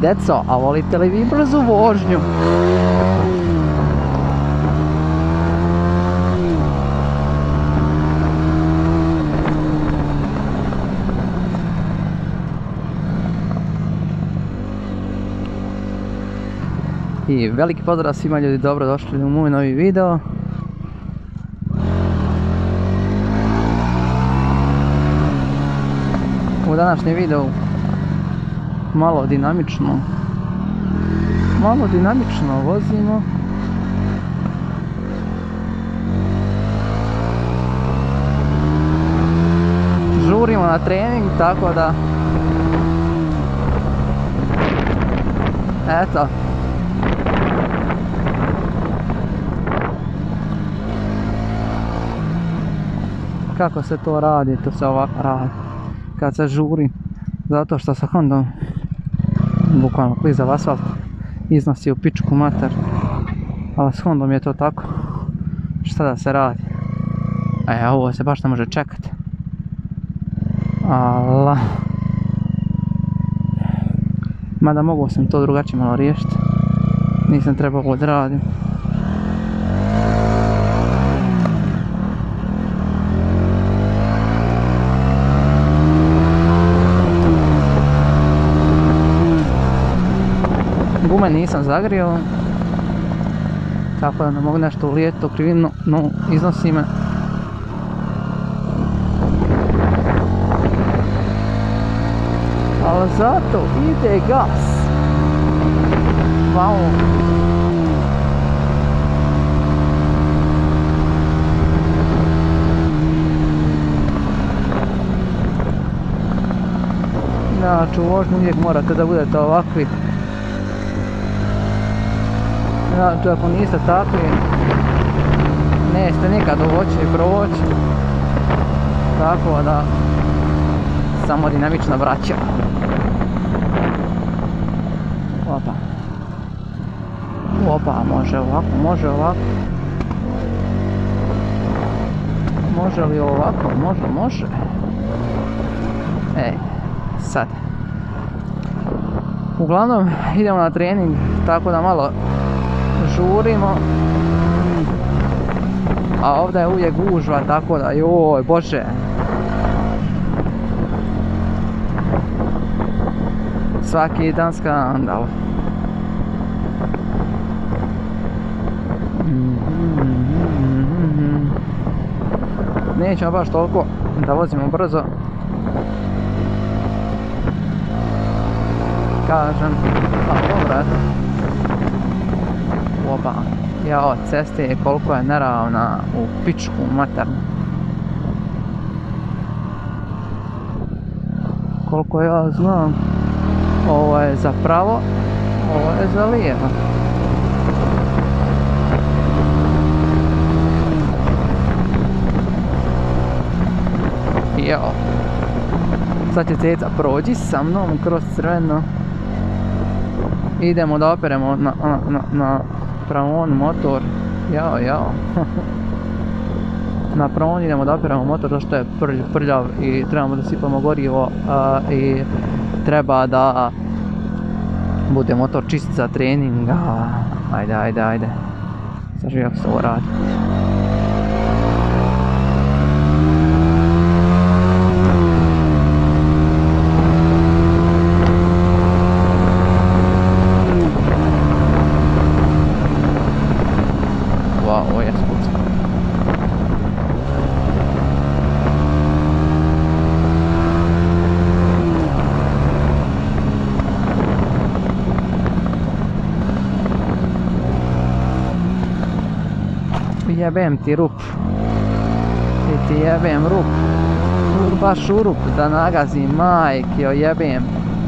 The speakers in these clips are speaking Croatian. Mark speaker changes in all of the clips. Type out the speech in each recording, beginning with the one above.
Speaker 1: Deco, a volite li vi brzu vožnju? I veliki pozdrav svima ljudi, dobrodošli u moj novi video. U današnjem videu malo dinamično vozimo. Žurimo na trening, tako da eto. Kako se to radi? To se ovako radi kad se žuri, zato što sa Hondom bukvalno klizav asfalt iznosi u pičku mater, ali s Hondom je to tako, šta da se radi. Ovo se baš ne može čekati, ala mada mogu sam to drugačije malo riješiti, nisam trebao ovo da radim. Gume nisam zagrio, tako da ne mogu nešto ulijeti u krivinu, no iznosi me. Ali zato ide gas. Wow. Znači u vožnju uvijek morate da budete ovakvi. Znači ako niste takvi, nećete nikad uvoći i provoći. Tako da, samo dinamična vraća. Opa, može ovako, može ovako. Može li ovako? Može. Sad. Uglavnom, idemo na trening, tako da malo žurimo, a ovdje je uvijek gužva, tako da joj bože. Svaki dan skandal. Nećemo baš toliko da vozimo brzo, kažem, a dobro. Opa, jao, ceste je koliko je neravna u pičku maternu. Koliko ja znam, ovo je za pravo, ovo je za lijevo. Jao, sad će ceca prođi sa mnom kroz crveno. Idemo da operemo na pravom motor. Jao. Na pravom idemo da operemo motor, zašto je prljav i trebamo da sipamo gorivo i treba da bude motor čist za trening. Ajde. Sad živi kako se ovo radi. Ovo je spuca. Jebem ti rup. I ti jebem rup. Baš u rup da nagazim, majke joj jebem.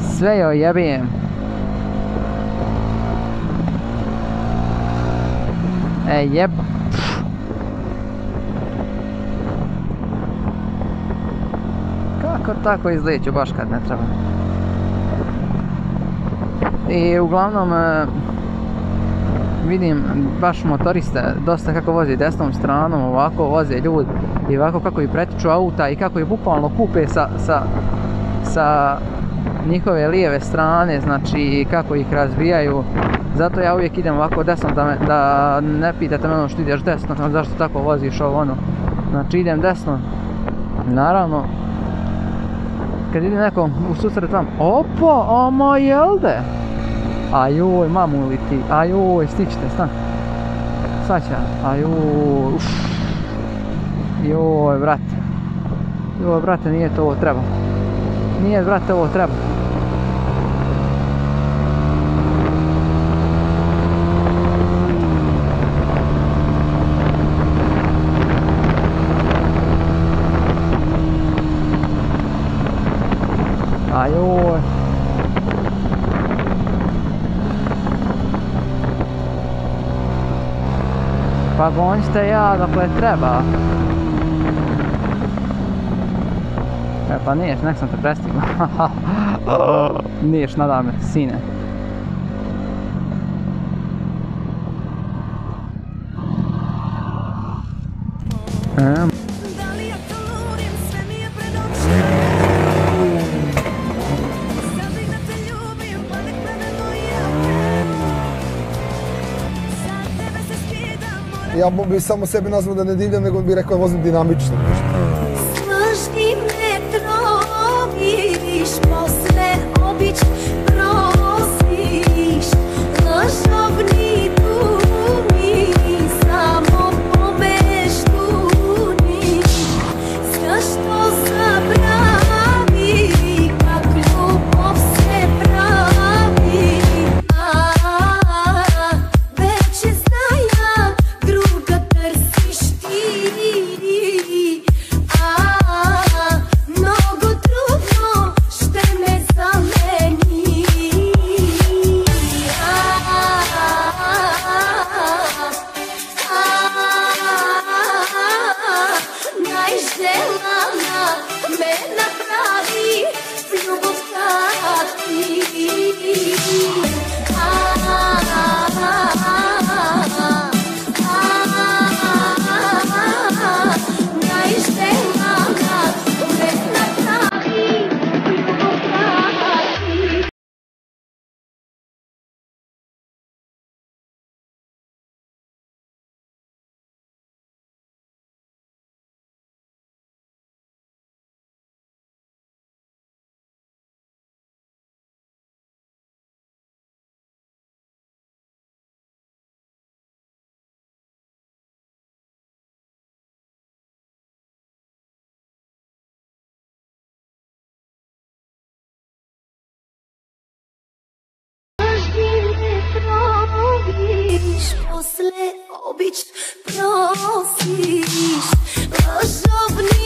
Speaker 1: Sve joj jebem. Jeb. Kako tako izleću baš kad ne treba. I uglavnom vidim baš motoriste dosta kako vozi desnom stranom, ovako voze ljudi i ovako kako i pretiču auta i kako i bukvalno kupe sa njihove lijeve strane, znači kako ih razbijaju. Zato ja uvijek idem ovako desno, da ne pitate me ono što ideš desno, zašto tako voziš ovo ono. Znači idem desno, naravno, kad ide neko u susret vam, opa, ama jelde? Ajoj, mamu li ti, ajoj, stićete, stan. Sad će, ajoj, uff. Joj, brate. Joj, brate, nije to ovo treba. Nije, brate, ovo treba. Ajoj. Pa gonjite ja dokle treba. Pa niješ, nek sam te prestigao. Niješ, nada me, sine.
Speaker 2: Ja bi samo sebi nazvao da ne divljam, nego bi rekao da vozim dinamično.
Speaker 3: Snažni me troviš, posle obič prosiš, lažovni dumi, samo pomeštuniš. Zašto zabravi, kak ljubov se pravi? Već je znaja, druga trsiš ti. Mnogo trudno šte me zameni. Najželana me napravi, ljubav kati. Najželana me napravi, ljubav kati. Snažni me troviš, posle obič prosiš, lažovni